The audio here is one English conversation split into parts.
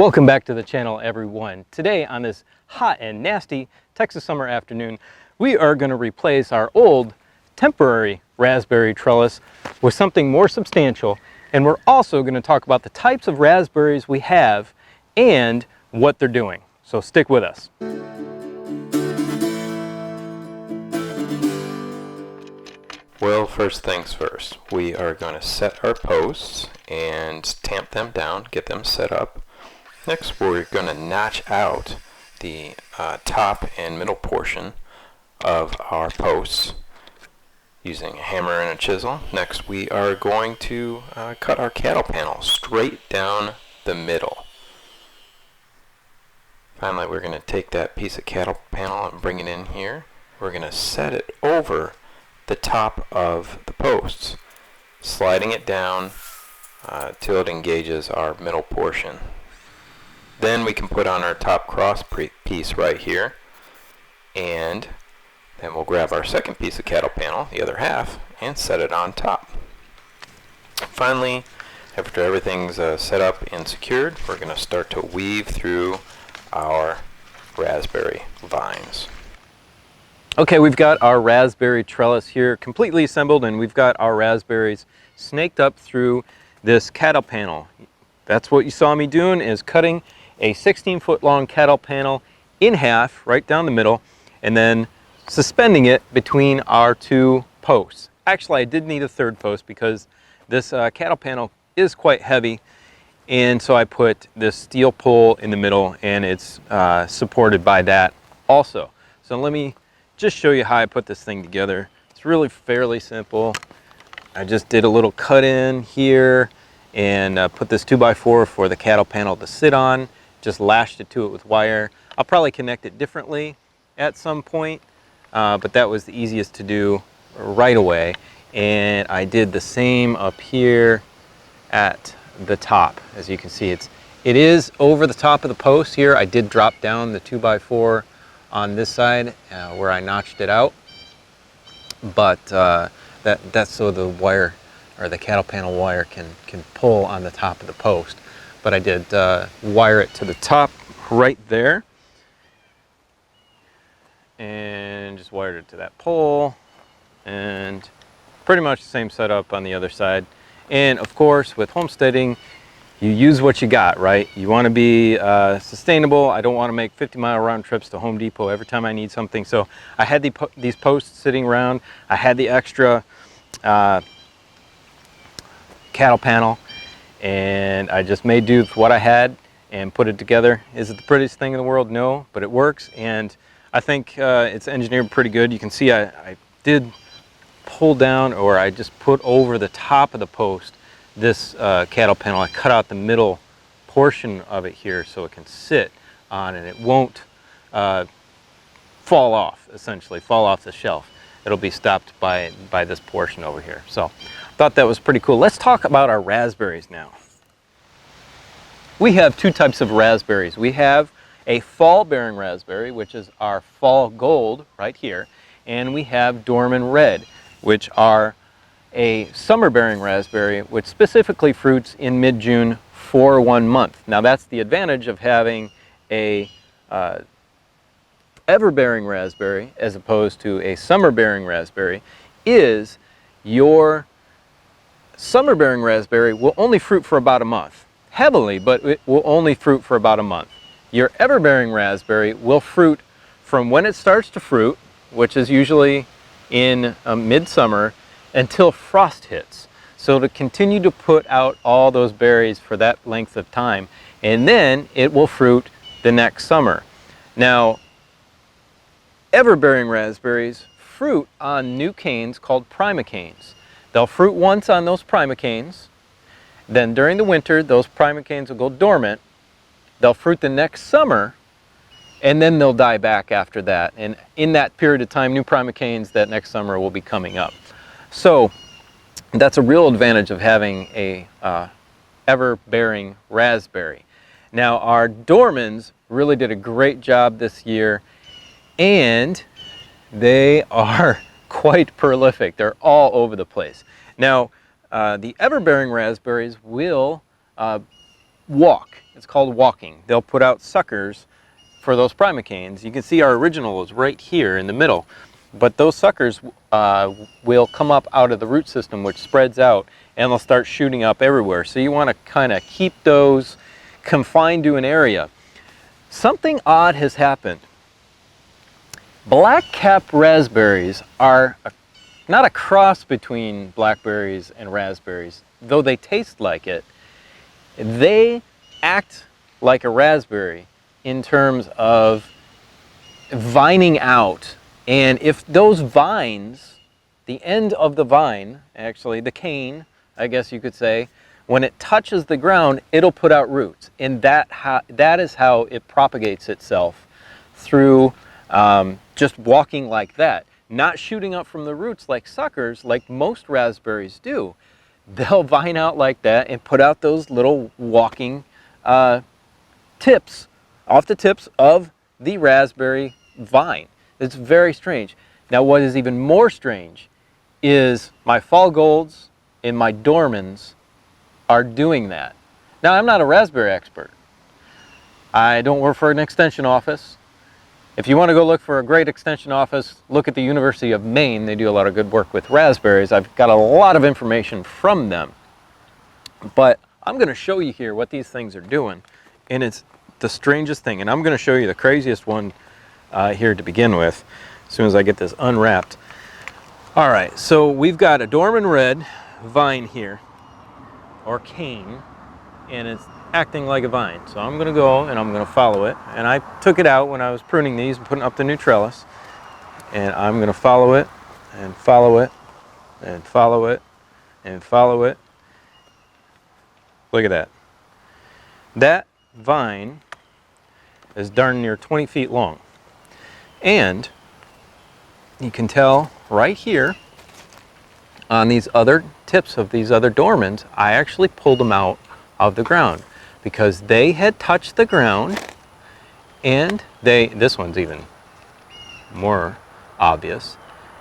Welcome back to the channel, everyone. Today on this hot and nasty Texas summer afternoon, we are going to replace our old temporary raspberry trellis with something more substantial, and we're also going to talk about the types of raspberries we have and what they're doing. So stick with us. Well, first things first, we are going to set our posts and tamp them down, get them set up. Next, we're going to notch out the top and middle portion of our posts using a hammer and a chisel. Next, we are going to cut our cattle panel straight down the middle. Finally, we're going to take that piece of cattle panel and bring it in here. We're going to set it over the top of the posts, sliding it down till it engages our middle portion. Then we can put on our top cross piece right here, and then we'll grab our second piece of cattle panel, the other half, and set it on top. Finally, after everything's set up and secured, we're going to start to weave through our raspberry vines. Okay, we've got our raspberry trellis here completely assembled, and we've got our raspberries snaked up through this cattle panel. That's what you saw me doing, is cutting a 16-foot long cattle panel in half right down the middle and then suspending it between our two posts. Actually, I did need a third post because this cattle panel is quite heavy, and so I put this steel pole in the middle, and it's supported by that also. So let me just show you how I put this thing together. It's really fairly simple. I just did a little cut in here and put this 2x4 for the cattle panel to sit on. Just lashed it to it with wire. I'll probably connect it differently at some point, but that was the easiest to do right away. And I did the same up here at the top. As you can see, it is over the top of the post here. I did drop down the 2x4 on this side where I notched it out, but that's so the wire, or the cattle panel wire, can pull on the top of the post. But I did wire it to the top right there, and just wired it to that pole, and pretty much the same setup on the other side. And of course, with homesteading, you use what you got, right? You want to be sustainable. I don't want to make 50-mile round trips to Home Depot every time I need something. So I had these posts sitting around. I had the extra cattle panel, and I just made do with what I had and put it together. Is it the prettiest thing in the world? No, but it works, and I think it's engineered pretty good. You can see I did pull down, or I just put over the top of the post this cattle panel. I cut out the middle portion of it here so it can sit on, and it won't fall off, essentially, fall off the shelf. It'll be stopped by this portion over here. So I thought that was pretty cool. Let's talk about our raspberries now. We have two types of raspberries. We have a fall bearing raspberry, which is our fall gold right here, and we have dorman red, which are a summer bearing raspberry, which specifically fruits in mid-June for 1 month. Now that's the advantage of having a ever-bearing raspberry as opposed to a summer-bearing raspberry, is your summer-bearing raspberry will only fruit for about a month. Heavily, but it will only fruit for about a month. Your ever-bearing raspberry will fruit from when it starts to fruit, which is usually in midsummer, until frost hits. So to continue to put out all those berries for that length of time, and then it will fruit the next summer. Now, ever-bearing raspberries fruit on new canes called primocanes. They'll fruit once on those primocanes, then during the winter those primocanes will go dormant. They'll fruit the next summer, and then they'll die back after that. And in that period of time, new primocanes that next summer will be coming up. So that's a real advantage of having a ever-bearing raspberry. Now, our dormans really did a great job this year, and they are quite prolific. They're all over the place. Now, the ever-bearing raspberries will walk. It's called walking. They'll put out suckers for those primocanes. You can see our original is right here in the middle, but those suckers will come up out of the root system, which spreads out, and they'll start shooting up everywhere. So you want to kind of keep those confined to an area. Something odd has happened. Black-capped raspberries are not a cross between blackberries and raspberries, though they taste like it. They act like a raspberry in terms of vining out. And if those vines, the end of the vine, actually the cane, I guess you could say, when it touches the ground, it'll put out roots. And that is how it propagates itself, through just walking like that. Not shooting up from the roots like suckers, like most raspberries do. They'll vine out like that and put out those little walking tips off the tips of the raspberry vine. It's very strange. Now, what is even more strange is my fall golds and my dormans are doing that. Now, I'm not a raspberry expert. I don't work for an extension office. If you want to go look for a great extension office, look at the University of Maine. They do a lot of good work with raspberries. I've got a lot of information from them. But I'm going to show you here what these things are doing. And it's the strangest thing. And I'm going to show you the craziest one here to begin with, as soon as I get this unwrapped. All right, so we've got a dorman red vine here, or cane, and it's acting like a vine. So I'm going to go and I'm going to follow it. And I took it out when I was pruning these and putting up the new trellis. And I'm going to follow it and follow it and follow it and follow it. Look at that. That vine is darn near 20 feet long. And you can tell right here on these other tips of these other dormans, I actually pulled them out of the ground because they had touched the ground, and this one's even more obvious,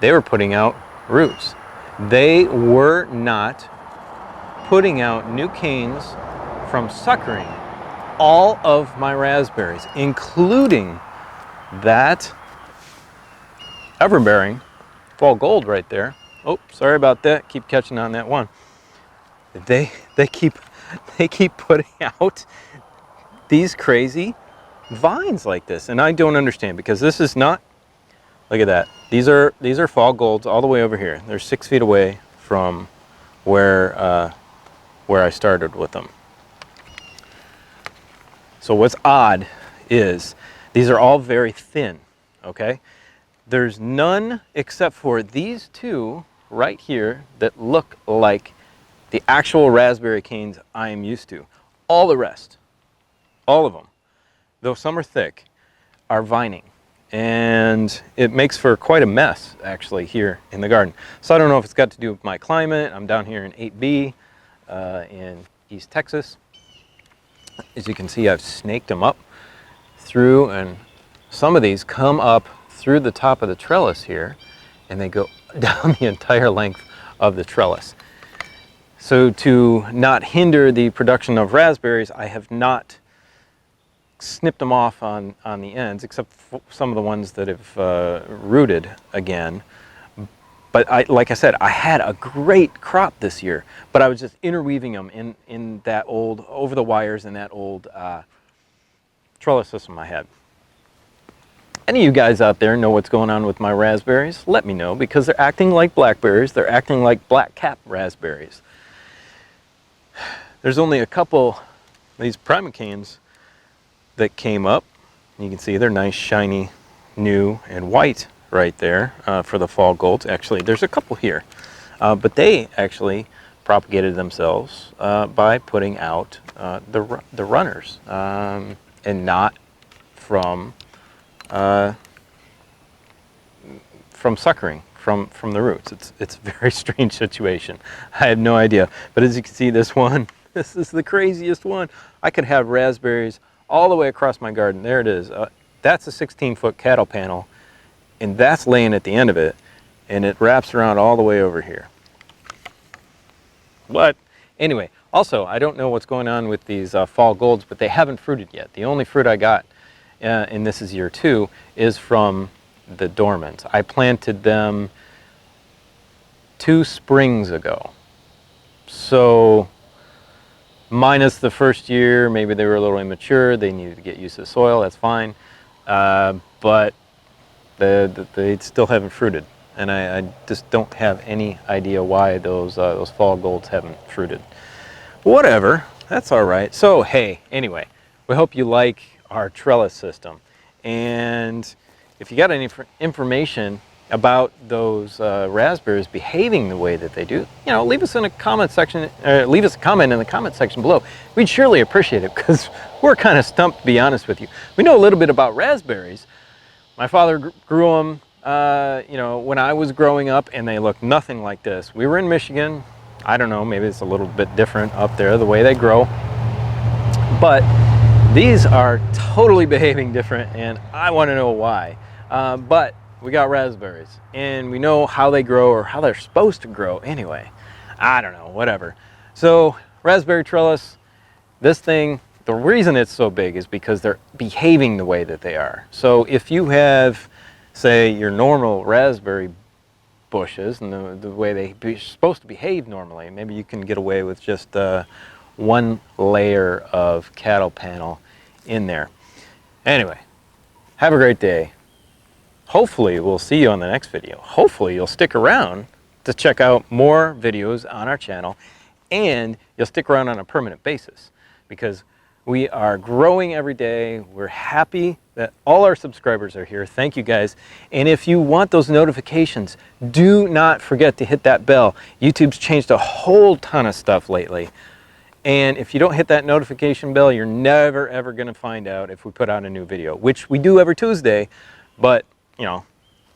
they were putting out roots. They were not putting out new canes from suckering all of my raspberries, including that ever-bearing fall gold right there. Oh, sorry about that. Keep catching on that one. They keep putting out these crazy vines like this, and I don't understand, because this is not. Look at that. These are fall golds all the way over here. They're 6 feet away from where I started with them. So what's odd is these are all very thin. Okay, there's none except for these two right here that look like the actual raspberry canes I am used to. All the rest, all of them, though some are thick, are vining. And it makes for quite a mess, actually, here in the garden. So I don't know if it's got to do with my climate. I'm down here in 8B in East Texas. As you can see, I've snaked them up through, and some of these come up through the top of the trellis here, and they go down the entire length of the trellis. So to not hinder the production of raspberries, I have not snipped them off on the ends, except for some of the ones that have rooted again. But like I said, I had a great crop this year, but I was just interweaving them in that old, over the wires in that old trellis system I had. Any of you guys out there know what's going on with my raspberries? Let me know, because they're acting like blackberries. They're acting like black-cap raspberries. There's only a couple of these primocanes that came up. You can see they're nice, shiny, new, and white right there for the fall golds. Actually, there's a couple here, but they actually propagated themselves by putting out the runners, and not from suckering from the roots. It's a very strange situation. I have no idea. But as you can see, this one, this is the craziest one. I could have raspberries all the way across my garden. There it is. That's a 16-foot cattle panel, and that's laying at the end of it, and it wraps around all the way over here. But anyway, Also, I don't know what's going on with these fall golds, but they haven't fruited yet. The only fruit I got, and this is year 2, is from the dormants. I planted them 2 springs ago. So, minus the first year, maybe they were a little immature, they needed to get used to the soil, that's fine. But they still haven't fruited. And I just don't have any idea why those fall golds haven't fruited. Whatever, that's all right. So hey, anyway, we hope you like our trellis system. And if you got any information about those raspberries behaving the way that they do, you know, leave us in a comment section. Leave us a comment in the comment section below. We'd surely appreciate it because we're kind of stumped, to be honest with you. We know a little bit about raspberries. My father grew them, you know, when I was growing up, and they looked nothing like this. We were in Michigan. I don't know, maybe it's a little bit different up there, the way they grow. But these are totally behaving different, and I want to know why. But we got raspberries, and we know how they grow, or how they're supposed to grow anyway. I don't know, whatever. So, raspberry trellis, this thing, the reason it's so big is because they're behaving the way that they are. So if you have, say, your normal raspberry bushes and the way they're supposed to behave normally, maybe you can get away with just 1 layer of cattle panel in there. Anyway, have a great day. Hopefully we'll see you on the next video. Hopefully you'll stick around to check out more videos on our channel, and you'll stick around on a permanent basis, because we are growing every day. We're happy that all our subscribers are here. Thank you guys. And if you want those notifications, do not forget to hit that bell. YouTube's changed a whole ton of stuff lately. And if you don't hit that notification bell, you're never ever going to find out if we put out a new video, which we do every Tuesday. But, you know,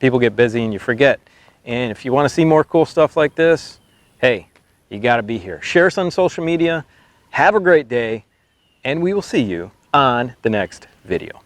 people get busy and you forget. And if you want to see more cool stuff like this, hey, you got to be here. Share us on social media. Have a great day. And we will see you on the next video.